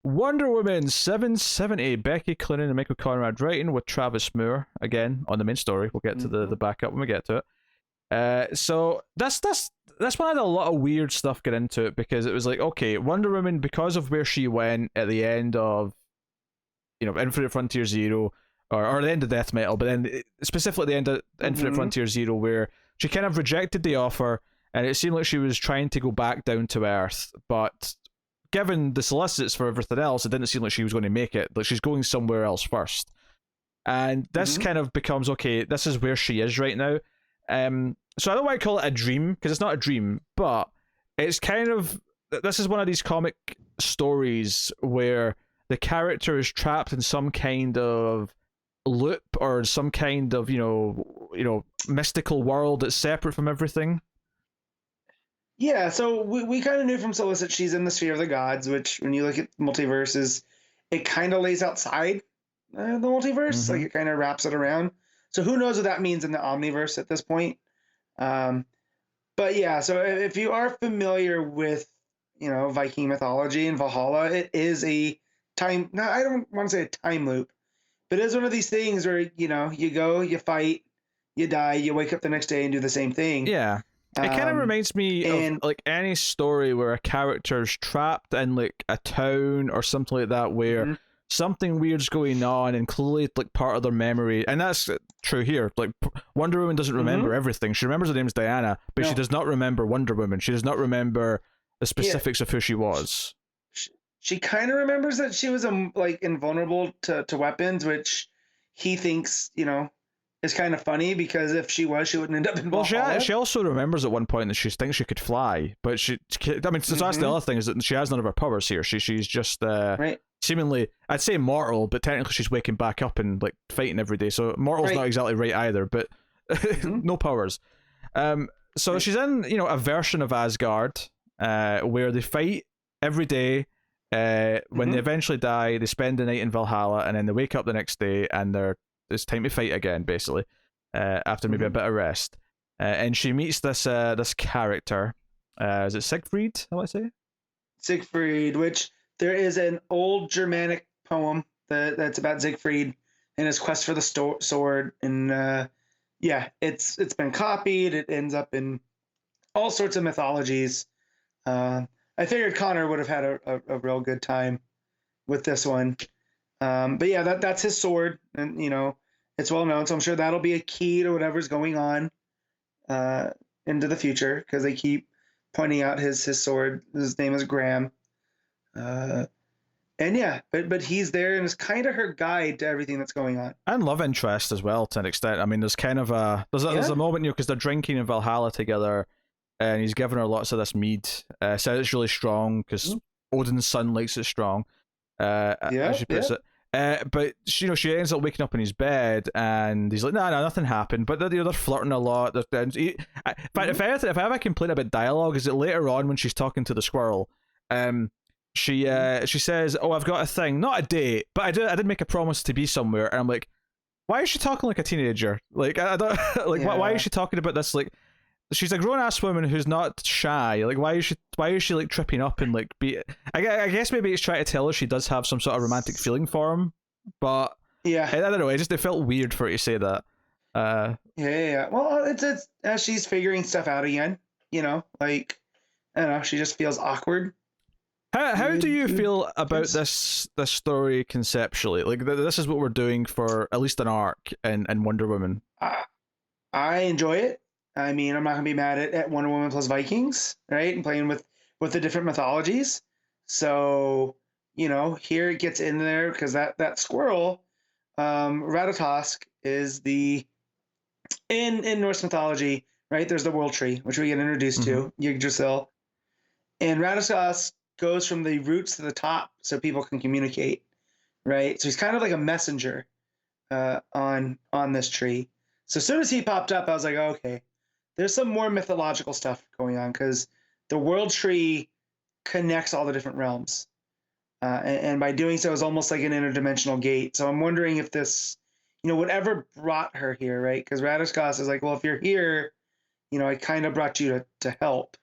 Wonder Woman 770, Becky Cloonan and Michael Conrad writing with Travis Moore again on the main story. We'll get to the backup when we get to it. So that's when I had a lot of weird stuff get into it, because it was like, okay, Wonder Woman, because of where she went at the end of, Infinite Frontier Zero, or the end of Death Metal, but then specifically the end of Infinite Frontier Zero, where she kind of rejected the offer, and it seemed like she was trying to go back down to Earth, but given the solicits for everything else, it didn't seem like she was going to make it. Like, she's going somewhere else first. And this kind of becomes, okay, this is where she is right now. So I don't want to call it a dream, because it's not a dream, but it's kind of, this is one of these comic stories where the character is trapped in some kind of loop, or some kind of, mystical world that's separate from everything. Yeah, so we kind of knew from Solicit she's in the sphere of the gods, which when you look at multiverses, it kind of lays outside the multiverse, like it kind of wraps it around. So who knows what that means in the Omniverse at this point. But yeah, so if you are familiar with, Viking mythology and Valhalla, it is a time, no, I don't want to say a time loop, but it is one of these things where, you go, you fight, you die, you wake up the next day and do the same thing. Yeah. It kind of reminds me of like any story where a character's trapped in like a town or something like that, where something weird's going on and clearly like part of their memory, and that's true here. Like Wonder Woman doesn't remember everything. She remembers her name's Diana, but she does not remember Wonder Woman. She does not remember the specifics of who she was. She kind of remembers that she was like invulnerable to weapons, which he thinks, is kind of funny, because if she was, she wouldn't end up in Valhalla. Well, she also remembers at one point that she thinks she could fly, but so that's the other thing, is that she has none of her powers here. She's just seemingly, I'd say mortal, but technically she's waking back up and like fighting every day. So mortal's not exactly right either, but no powers. So she's in, a version of Asgard, where they fight every day. When they eventually die, they spend the night in Valhalla, and then they wake up the next day, and it's time to fight again, basically, after maybe a bit of rest. And she meets this character. Is it Siegfried, I want to say? Siegfried, which there is an old Germanic poem that's about Siegfried and his quest for the sword. And it's been copied. It ends up in all sorts of mythologies. I figured Connor would have had a real good time with this one. But yeah, that's his sword, and it's well known, so I'm sure that'll be a key to whatever's going on into the future, because they keep pointing out his sword. His name is Graham, and yeah, but he's there and is kind of her guide to everything that's going on, and love interest as well to an extent. I mean, there's kind of there's a moment, because they're drinking in Valhalla together, and he's giving her lots of this mead. Says it's really strong because Odin's son likes it strong. As she puts it. But she ends up waking up in his bed, and he's like, no, nothing happened. But they're flirting a lot. But if I ever complain about dialogue, is it later on when she's talking to the squirrel, she says, "Oh, I've got a thing, not a date, but I did make a promise to be somewhere." And I'm like, why is she talking like a teenager? Like, I don't like why is she talking about this like? She's a grown-ass woman who's not shy. Like, why is she like tripping up and like be? I guess maybe it's trying to tell her she does have some sort of romantic feeling for him, but I don't know. It felt weird for her to say that. Well, it's as she's figuring stuff out again. Like, I don't know. She just feels awkward. How do you feel about this story conceptually? Like, this is what we're doing for at least an arc in Wonder Woman. I enjoy it. I mean, I'm not going to be mad at Wonder Woman plus Vikings, right? And playing with the different mythologies. So, here it gets in there, because that squirrel, Ratatosk, is in Norse mythology, right? There's the World Tree, which we get introduced to, Yggdrasil. And Ratatosk goes from the roots to the top so people can communicate, right? So he's kind of like a messenger on this tree. So as soon as he popped up, I was like, oh, okay. There's some more mythological stuff going on, because the World Tree connects all the different realms. And by doing so, is almost like an interdimensional gate. So I'm wondering if this, whatever brought her here, right? Because Radiscos is like, well, if you're here, I kind of brought you to help,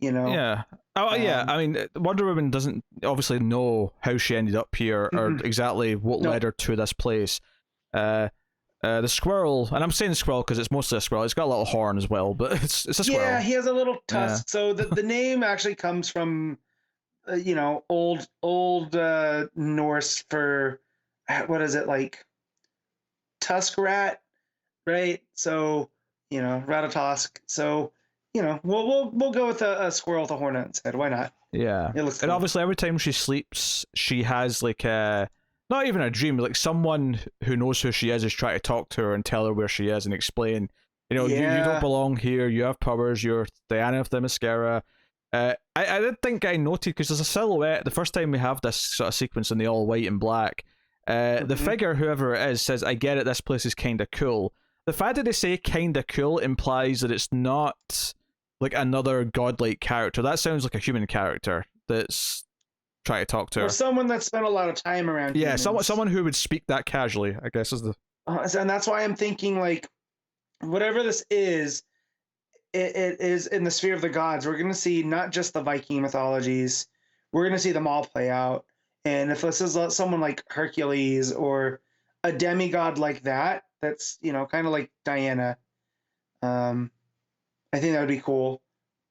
Yeah. Oh yeah, I mean, Wonder Woman doesn't obviously know how she ended up here or exactly what led her to this place. The squirrel, and I'm saying squirrel because it's mostly a squirrel. It's got a little horn as well, but it's a squirrel. Yeah, he has a little tusk. So the name actually comes from, old Norse for, what is it, like tusk rat, right? So ratatosk. So we'll go with a squirrel with a horn on its head. Why not? Yeah, it looks cool. And obviously every time she sleeps, she has like not even a dream, like someone who knows who she is trying to talk to her and tell her where she is and explain, you don't belong here, you have powers, you're Diana of the Mascara. I did think I noted, because there's a silhouette, the first time we have this sort of sequence in the all white and black, the figure, whoever it is, says, I get it, this place is kind of cool. The fact that they say kind of cool implies that it's not like another godlike character. That sounds like a human character that's trying to talk to her. Or someone that spent a lot of time around humans. someone who would speak that casually, I guess, is the... and that's why I'm thinking, like, whatever this is, it is in the sphere of the gods. We're going to see not just the Viking mythologies, we're going to see them all play out. And if this is someone like Hercules or a demigod like that, that's, kind of like Diana, I think that would be cool.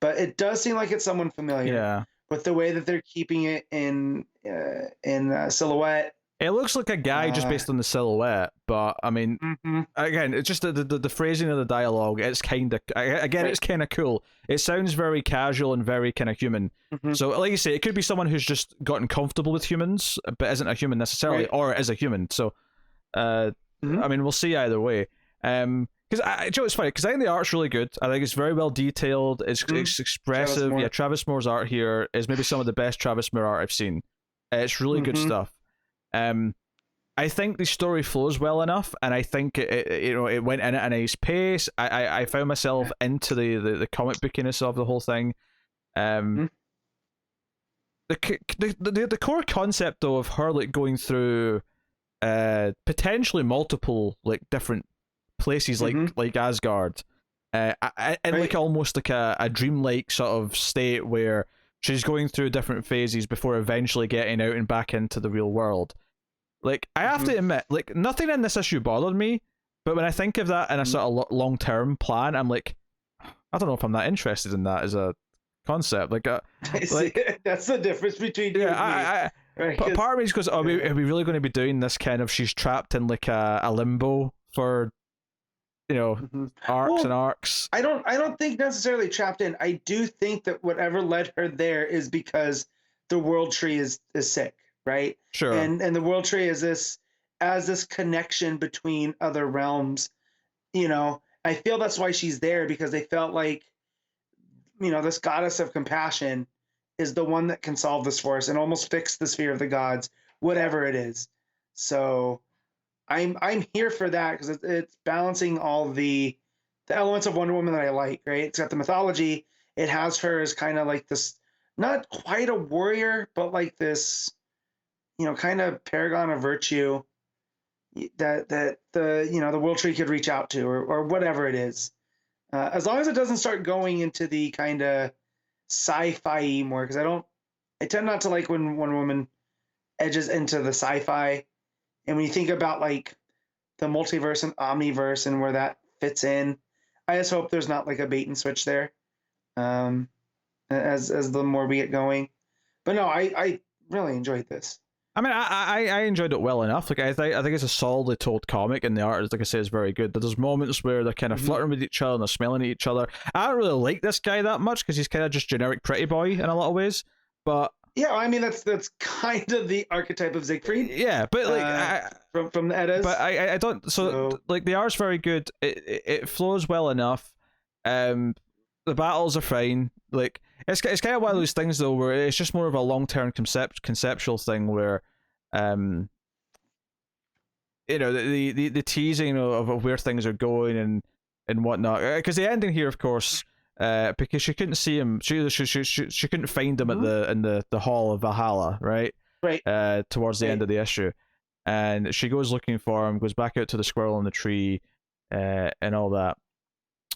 But it does seem like it's someone familiar. Yeah. With the way that they're keeping it in silhouette. It looks like a guy just based on the silhouette, but I mean, again, it's just the phrasing of the dialogue. It's kind of, again, it's kind of cool. It sounds very casual and very kind of human. So, like you say, it could be someone who's just gotten comfortable with humans, but isn't a human necessarily, or is a human. So, I mean, we'll see either way. Because it's funny, because I think the art's really good. I think it's very well detailed. It's expressive. Travis Moore's art here is maybe some of the best Travis Moore art I've seen. It's really good stuff. I think the story flows well enough, and I think it went in at a nice pace. I found myself into the comic bookiness of the whole thing. The core concept though of her like going through potentially multiple like different places like Asgard, and like almost like a dreamlike sort of state where she's going through different phases before eventually getting out and back into the real world. Like, I have to admit, like, nothing in this issue bothered me, but when I think of that in a sort of long-term plan, I'm like, I don't know if I'm that interested in that as a concept. Like, that's the difference between you and me. Part of me goes, are we really going to be doing this kind of, she's trapped in like a limbo for, arcs and arcs? I don't think necessarily trapped in. I do think that whatever led her there is because the world tree is sick. Right. Sure. And the world tree is this connection between other realms. I feel that's why she's there, because they felt like, this goddess of compassion is the one that can solve this for us and almost fix the sphere of the gods, whatever it is. So I'm here for that, because it's balancing all the elements of Wonder Woman that I like. Right. It's got the mythology. It has her as kind of like this, not quite a warrior, but like this, kind of paragon of virtue that the world tree could reach out to, or whatever it is. As long as it doesn't start going into the kind of sci-fi more, because I tend not to like when Wonder Woman edges into the sci-fi. And when you think about like the multiverse and omniverse and where that fits in, I just hope there's not like a bait and switch there. As the more we get going. But no, I really enjoyed this. I mean, I enjoyed it well enough. Like I think it's a solidly told comic, and the art, like I say, is very good. There's moments where they're kind of flirting with each other and they're smelling at each other. I don't really like this guy that much because he's kind of just generic pretty boy in a lot of ways. But yeah, I mean that's kind of the archetype of Siegfried. Yeah, but like from the Eddas. But I don't. So like the art's very good. It flows well enough. The battles are fine. Like it's kind of one of those things though where it's just more of a long-term conceptual thing where the teasing of where things are going and whatnot, because the ending here, of course, because she couldn't see him, she couldn't find him in the hall of Valhalla, right towards the end of the issue, and she goes looking for him, goes back out to the squirrel in the tree, and all that.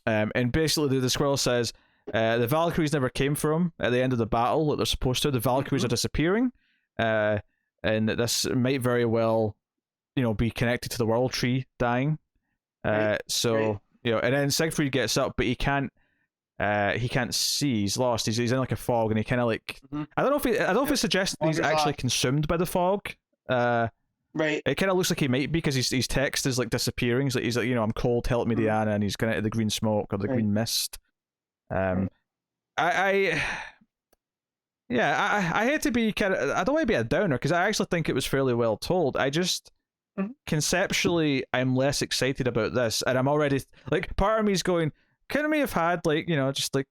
And basically the squirrel says, The Valkyries never came from at the end of the battle that they're supposed to. The Valkyries are disappearing, and this might very well, be connected to the World Tree dying. So and then Siegfried gets up, but he can't. He can't see. He's lost. He's in like a fog, and he kind of like. I don't know if it suggests that he's actually consumed by the fog. Right. It kind of looks like he might be because his text is like disappearing. He's like I'm cold, help me, Diana, and he's kind of the green smoke or the green mist. I hate to be I don't want to be a downer because I actually think it was fairly well told. I just conceptually I'm less excited about this, and I'm already like part of me is going. Couldn't we have had just like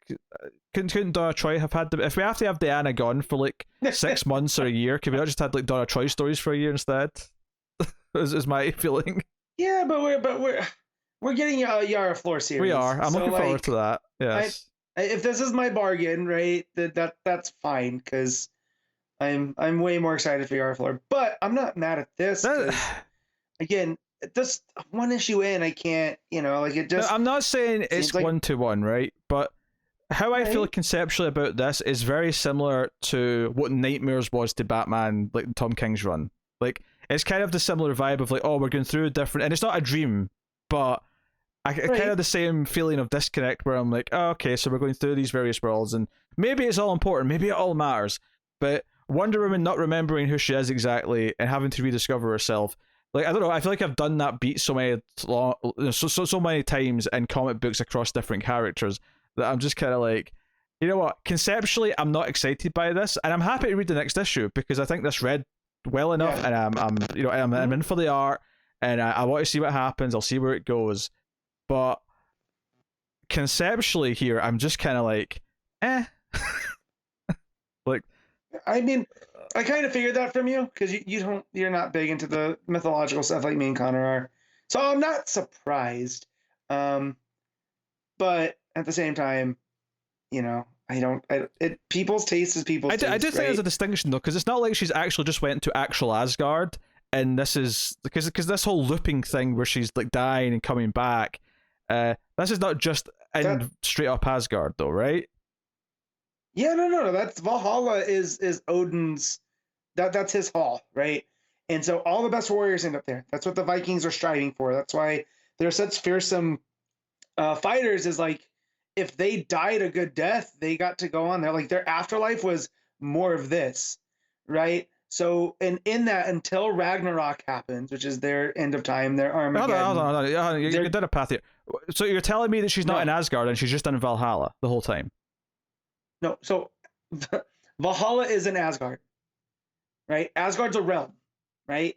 couldn't Donna Troy have had if we have to have Diana gone for like 6 months or a year? Could we not just had like Donna Troy stories for a year instead? is my feeling. Yeah, but we're getting a Yara Flor series. We are. I'm looking forward to that. Yes. If this is my bargain, right, that's fine because I'm way more excited for Yara Flor. But I'm not mad at this. Again, this one issue in, I can't, it just. I'm not saying it's like 1-to-1, right? But how I feel conceptually about this is very similar to what Nightmares was to Batman, like Tom King's run. Like it's kind of the similar vibe of like, oh, we're going through a different, and it's not a dream, but kind of the same feeling of disconnect where I'm like, oh, okay, so we're going through these various worlds, and maybe it's all important, maybe it all matters, but Wonder Woman not remembering who she is exactly and having to rediscover herself. Like, I don't know, I feel like I've done that beat so many times in comic books across different characters that I'm just kind of like, you know what, conceptually I'm not excited by this, and I'm happy to read the next issue because I think this read well enough, and I'm in for the art, and I want to see what happens. I'll see where it goes. But conceptually here, I'm just kind of like, like, I mean, I kind of figured that from you because you're not big into the mythological stuff like me and Connor are, so I'm not surprised. But at the same time, people's taste is people's taste. I do think there's a distinction though, because it's not like she's actually just went to actual Asgard, and this is because this whole looping thing where she's like dying and coming back. This is not just in straight up Asgard though, right? Yeah, no. That's Valhalla is Odin's. That's his hall, right? And so all the best warriors end up there. That's what the Vikings are striving for. That's why they're such fearsome fighters. Is like if they died a good death, they got to go on there. Like their afterlife was more of this, right? So, and in that, until Ragnarok happens, which is their end of time, their Armageddon. Hold on. You're down a path here. So you're telling me that she's not in Asgard and she's just in Valhalla the whole time? No, so Valhalla is in Asgard, right? Asgard's a realm, right?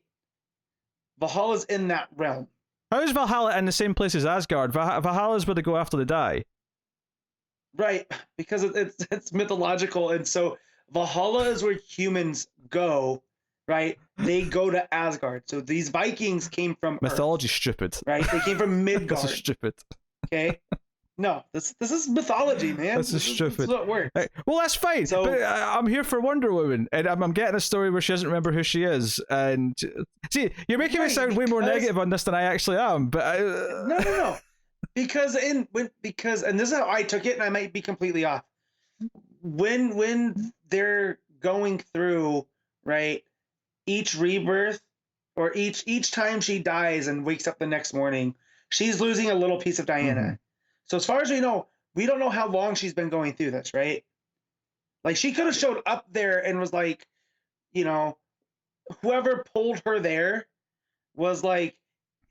Valhalla's in that realm. How is Valhalla in the same place as Asgard? Valhalla's where they go after they die. Right, because it's mythological, and so Valhalla is where humans go, right? They go to Asgard. So these Vikings came from mythology. Earth, stupid, right? They came from Midgard. This is stupid. Okay, no, this is mythology, man. This is stupid. This is what works. Hey, well, that's fine. So, but I'm here for Wonder Woman, and I'm getting a story where she doesn't remember who she is. And see, you're making me sound way more negative on this than I actually am. But no. Because and this is how I took it, and I might be completely off. When they're going through, right, each rebirth or each time she dies and wakes up the next morning, she's losing a little piece of Diana. Mm-hmm. So as far as we don't know how long she's been going through this, right? Like she could have showed up there and was like, whoever pulled her there was like,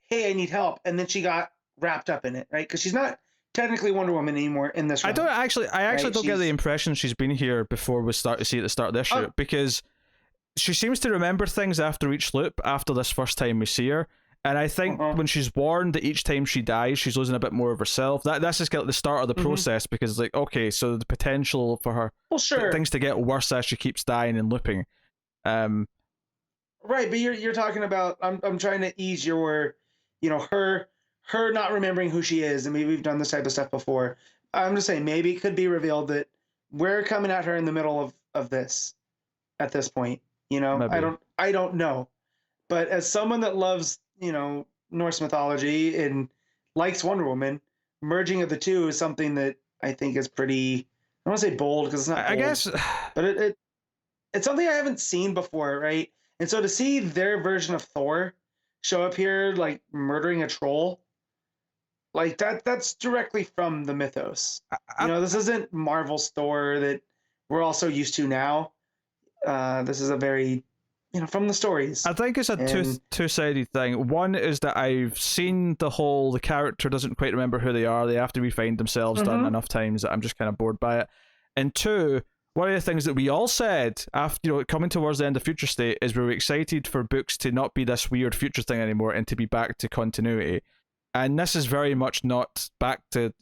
hey, I need help. And then she got wrapped up in it, right? Because she's not technically Wonder Woman anymore in this realm. I actually don't get the impression she's been here before we start to see at the start of this shoot, because she seems to remember things after each loop, after this first time we see her. And I think when she's warned that each time she dies, she's losing a bit more of herself. That's just the start of the process, because it's like, okay, so the potential for her things to get worse as she keeps dying and looping. Right, but you're talking about I'm trying to ease your, her not remembering who she is, and maybe we've done this type of stuff before. I'm just saying maybe it could be revealed that we're coming at her in the middle of this at this point. Maybe. I don't know, but as someone that loves Norse mythology and likes Wonder Woman, merging of the two is something that I think is pretty. I don't want to say bold because it's not. I Bold, guess, but it's something I haven't seen before, right? And so to see their version of Thor show up here, like murdering a troll, like that's directly from the mythos. This isn't Marvel's Thor that we're all so used to now. This is a very, from the stories. I think it's a two-sided thing. One is that I've seen the character doesn't quite remember who they are. They have to refine themselves done enough times that I'm just kind of bored by it. And two, one of the things that we all said after, coming towards the end of Future State is we were excited for books to not be this weird future thing anymore and to be back to continuity. And this is very much not back to,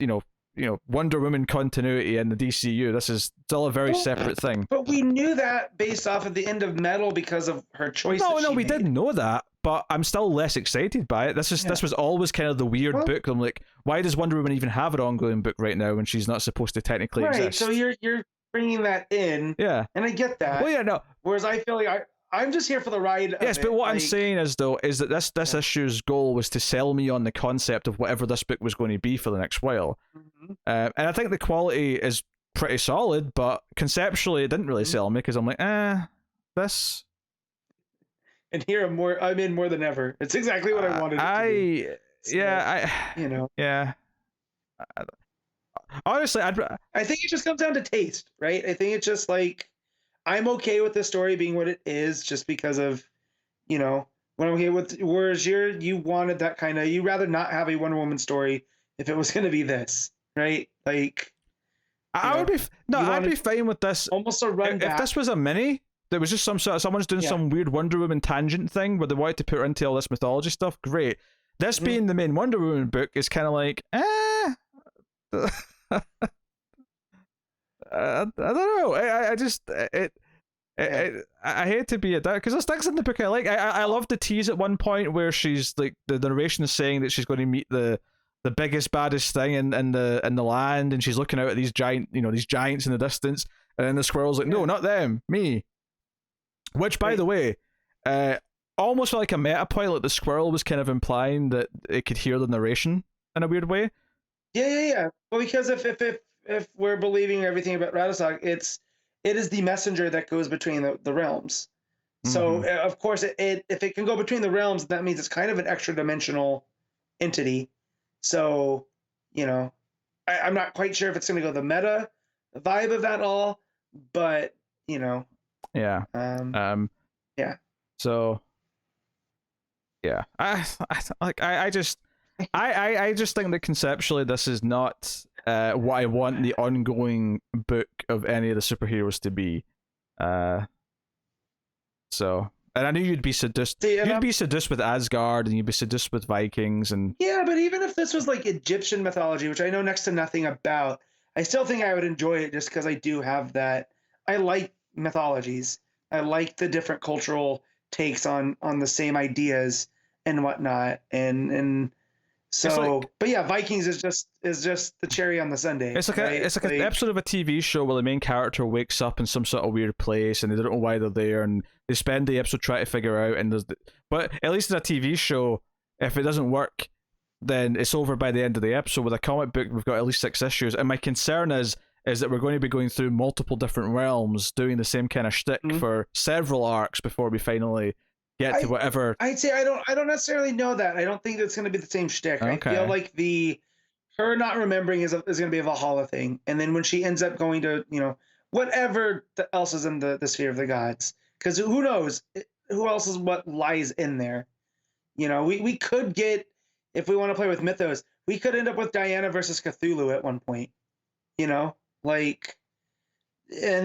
Wonder Woman continuity in the DCU. This is still a very separate thing. But we knew that based off of the end of Metal because of her choice. No, we didn't know that, but I'm still less excited by it. This was always kind of the weird book. I'm like, why does Wonder Woman even have an ongoing book right now when she's not supposed to technically exist? Right, so you're bringing that in. Yeah. And I get that. Well, yeah, no. Whereas I feel like I'm just here for the ride. Yes, but what I'm saying is that this issue's goal was to sell me on the concept of whatever this book was going to be for the next while. Mm-hmm. And I think the quality is pretty solid, but conceptually it didn't really sell me because I'm like, this. And here I'm in more than ever. It's exactly what I wanted it to be. Yeah. Honestly, I think it just comes down to taste, right? I think it's just like, I'm okay with the story being what it is just because of, what I'm okay with. Whereas you wanted that kind of, you'd rather not have a Wonder Woman story if it was going to be this, right? Like, I'd be fine with this. Almost a run back. If this was a mini, there was just someone's doing some weird Wonder Woman tangent thing where they wanted to put her into all this mythology stuff, great. This being the main Wonder Woman book is kind of like, I don't know. I hate to be a dad because there's things in the book I like. I love the tease at one point where she's like the narration is saying that she's going to meet the biggest baddest thing in the land, and she's looking out at these these giants in the distance, and then the squirrel's like, no, not them, me. Which, by the way, almost like a meta point, like the squirrel was kind of implying that it could hear the narration in a weird way. Yeah. Well, because if we're believing everything about Radisson, it is the messenger that goes between the realms. So of course, if it can go between the realms, that means it's kind of an extra dimensional entity. So, I'm not quite sure if it's going to go the meta vibe of that all, but yeah. Yeah. So, yeah, I just think that conceptually this is not what I want the ongoing book of any of the superheroes to be. So, and I knew you'd be seduced. You'd be seduced with Asgard, and you'd be seduced with Vikings, and yeah. But even if this was like Egyptian mythology, which I know next to nothing about, I still think I would enjoy it just because I do have that. I like mythologies. I like the different cultural takes on the same ideas and whatnot, and so. But yeah, Vikings is just the cherry on the sundae. It's like an episode of a TV show where the main character wakes up in some sort of weird place, and they don't know why they're there, and they spend the episode trying to figure out. And but at least in a TV show, if it doesn't work, then it's over by the end of the episode. With a comic book, we've got at least 6 issues, and my concern is that we're going to be going through multiple different realms, doing the same kind of shtick for several arcs before we finally get to whatever. I'd say I don't necessarily know that. I don't think it's going to be the same shtick. Okay. I feel like her not remembering is going to be a Valhalla thing, and then when she ends up going to whatever else is in the sphere of the gods, because who knows who else is what lies in there. We could get, if we want to play with mythos, we could end up with Diana versus Cthulhu at one point. And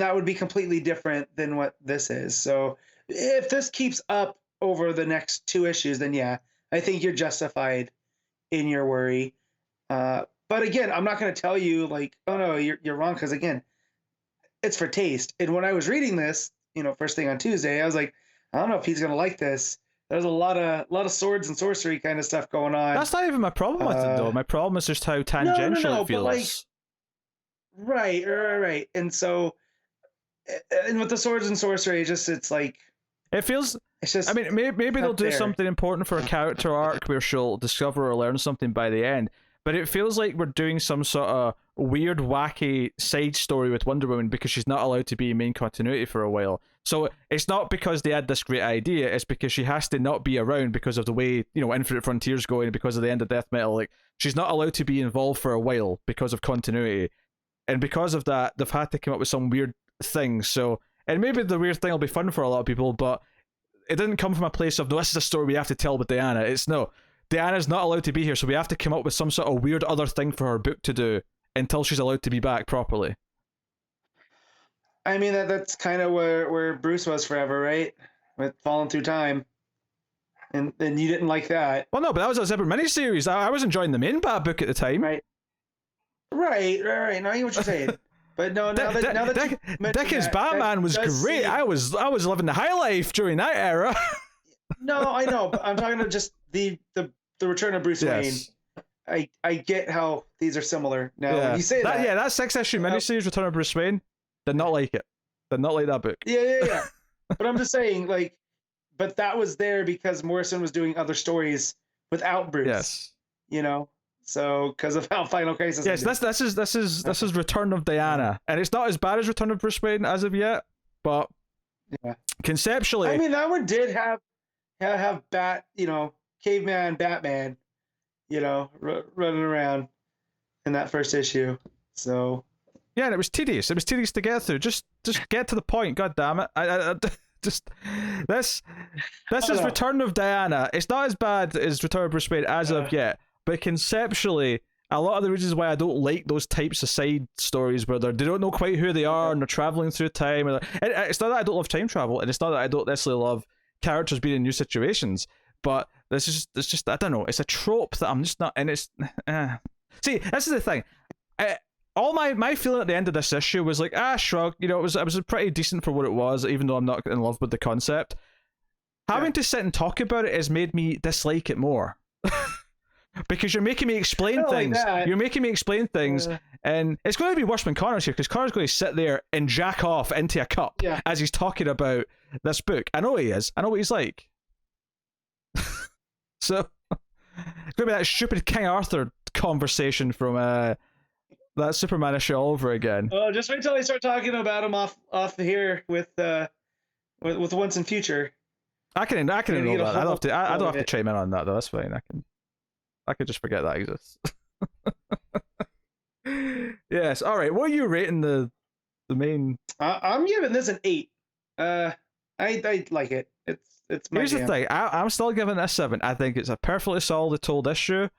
that would be completely different than what this is. So if this keeps up over the next 2 issues, then yeah, I think you're justified in your worry. But again, I'm not going to tell you like, oh no, you're wrong, because again, it's for taste. And when I was reading this, first thing on Tuesday, I was like, I don't know if he's going to like this. There's a lot of swords and sorcery kind of stuff going on. That's not even my problem with it, though. My problem is just how tangential it feels. Right. And so, and with the swords and sorcery, it's like it feels. It's just. I mean, maybe they'll do something important for a character arc where she'll discover or learn something by the end. But it feels like we're doing some sort of weird, wacky side story with Wonder Woman because she's not allowed to be main continuity for a while. So it's not because they had this great idea, it's because she has to not be around because of the way, Infinite Frontier's going, because of the end of Death Metal. Like, she's not allowed to be involved for a while because of continuity. And because of that, they've had to come up with some weird thing. So, and maybe the weird thing will be fun for a lot of people, but it didn't come from a place of, no, this is a story we have to tell with Diana. It's no, Diana's not allowed to be here, so we have to come up with some sort of weird other thing for her book to do until she's allowed to be back properly. I mean, that's kind of where Bruce was forever, right? With Falling Through Time. And you didn't like that. Well, no, but that was a separate miniseries. I was enjoying the main Bat book at the time. Right. Now I know what you're saying. But no, Dickens Batman was great. I was living the high life during that era. No, I know, but I'm talking about just the return of Bruce Wayne. I get how these are similar. Now, when you say that. Yeah, that 6-issue miniseries, Return of Bruce Wayne, did not like it. Did not like that book. Yeah. But I'm just saying, like, but that was there because Morrison was doing other stories without Bruce. Yes. So because of how Final Crisis. Yes, this is Return of Diana, and it's not as bad as Return of Bruce Wayne as of yet, but conceptually, I mean, that one did have caveman Batman, running around in that first issue. So. Yeah, and it was tedious. It was tedious to get through. Just get to the point. God damn it! This is Return of Diana. It's not as bad as Return of Bruce Wayne as of yet, but conceptually, a lot of the reasons why I don't like those types of side stories where they don't know quite who they are and they're traveling through time. It's not that I don't love time travel, and it's not that I don't necessarily love characters being in new situations. But it's just I don't know. It's a trope that I'm just not, and it's. See, this is the thing. All my feeling at the end of this issue was like, shrug. It was pretty decent for what it was, even though I'm not in love with the concept. Having to sit and talk about it has made me dislike it more. Because you're making me explain things. Like you're making me explain things, and it's going to be worse when Connor's here, because Connor's going to sit there and jack off into a cup as he's talking about this book. I know he is. I know what he's like. So, it's going to be that stupid King Arthur conversation from that Superman issue all over again. Well, just wait till I start talking about him off here with Once and Future. I can know that. I don't have to chime in on that though. That's fine. I could just forget that exists. Yes. All right. What are you rating the main? I'm giving this an 8. I like it. It's my Here's the thing. I'm still giving it a 7. I think it's a perfectly solid told issue,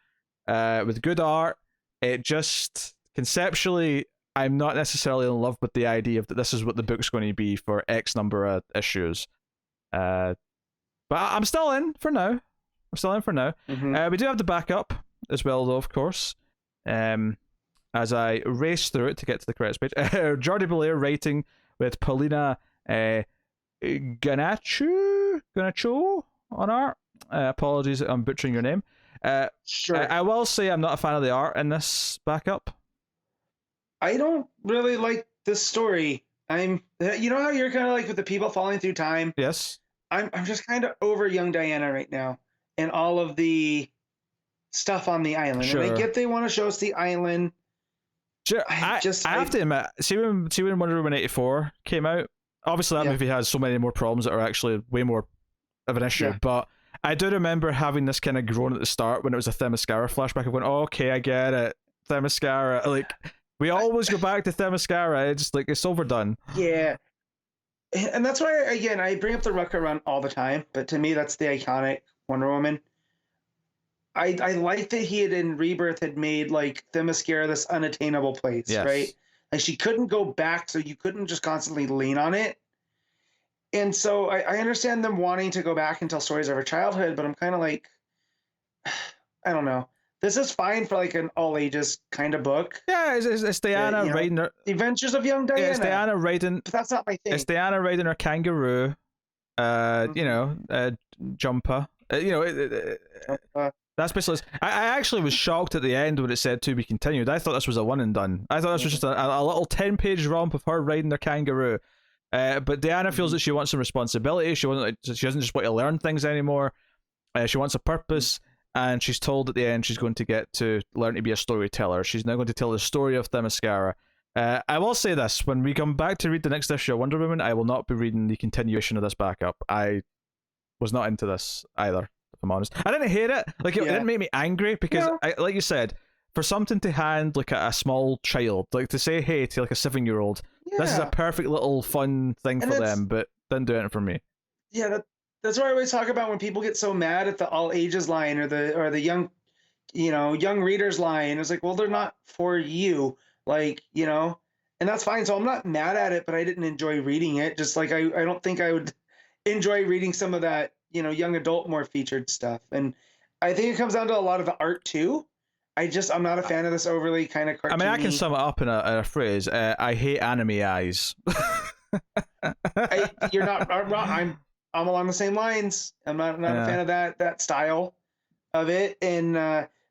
with good art. It just conceptually, I'm not necessarily in love with the idea of that this is what the book's going to be for X number of issues. But I'm still in for now. Mm-hmm. We do have the backup as well, though, of course. As I race through it to get to the credits page, Jordi Belair writing with Paulina Ganacho on art. Apologies, I'm butchering your name. Sure. I will say I'm not a fan of the art in this backup. I don't really like this story. You know how you're kind of like with the people falling through time? Yes. I'm just kind of over young Diana right now and all of the stuff on the island. Sure. And I get they want to show us the island. Sure. I have to admit, see when Wonder Woman 84 came out, obviously that movie has so many more problems that are actually way more of an issue, but I do remember having this kind of groan at the start when it was a Themyscira flashback of going, okay, I get it. Themyscira, like, we always go back to Themyscira. It's like, it's overdone. Yeah. And that's why, again, I bring up the Rucker run all the time, but to me, that's the iconic Wonder Woman. I like that he in Rebirth had made, like, Themyscira this unattainable place, right? Like, she couldn't go back, so you couldn't just constantly lean on it. And so I understand them wanting to go back and tell stories of her childhood, but I'm kind of like, I don't know. This is fine for like an all ages kind of book. Yeah, it's Diana riding her. The Adventures of Young Diana. Yeah, it's Diana riding. But that's not my thing. It's Diana riding her kangaroo. Jumper. That's basically. I actually was shocked at the end when it said to be continued. I thought this was a one and done. I thought this was just a little 10-page romp of her riding their kangaroo. But Diana feels that she wants some responsibility. She doesn't just want to learn things anymore. She wants a purpose, and she's told at the end she's going to get to learn to be a storyteller. She's now going to tell the story of Themyscira. I will say this, when we come back to read the next issue of Wonder Woman, I will not be reading the continuation of this backup. I was not into this either, if I'm honest. I didn't hate it. Like, it didn't make me angry, because, like you said, for something to hand, like, a small child, like, to say hey to, like, a 7-year-old, this is a perfect little fun thing for them, but didn't do it for me. Yeah, that's what I always talk about when people get so mad at the all ages line or the young, young readers line. It's like, well, they're not for you. Like, and that's fine. So I'm not mad at it, but I didn't enjoy reading it. Just like I don't think I would enjoy reading some of that, young adult more featured stuff. And I think it comes down to a lot of the art too. I'm not a fan of this overly kind of cartoony. I mean, I can sum it up in a phrase. I hate anime eyes. You're not wrong. I'm along the same lines. I'm not a fan of that style of it. And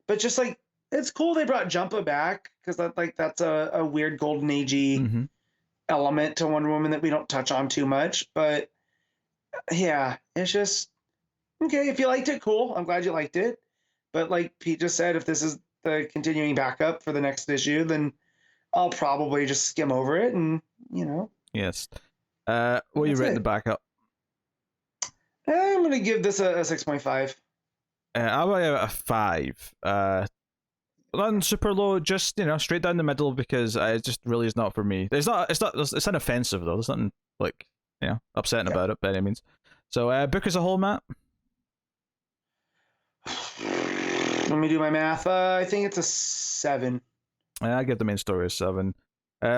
but just like, it's cool they brought Jumpa back, because that's a weird golden agey element to Wonder Woman that we don't touch on too much. But yeah, it's just okay. If you liked it, cool. I'm glad you liked it. But like Pete just said, if this is the continuing backup for the next issue, then I'll probably just skim over it and Yes. What are you rating the backup? I'm gonna give this a 6.5. I'll give it a 5. Not super low, just straight down the middle, because it just really is not for me. It's inoffensive though. There's nothing like upsetting about it by any means. So book as a whole, Matt. Let me do my math. I think it's a 7. I give the main story a 7.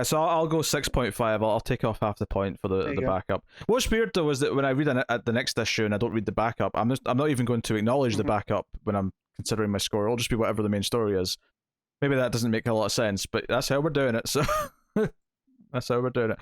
So I'll go 6.5. I'll take off half the point for the backup. What's weird though is that when I read at the next issue and I don't read the backup, I'm not even going to acknowledge the backup when I'm considering my score. It'll just be whatever the main story is. Maybe that doesn't make a lot of sense, but that's how we're doing it. So that's how we're doing it.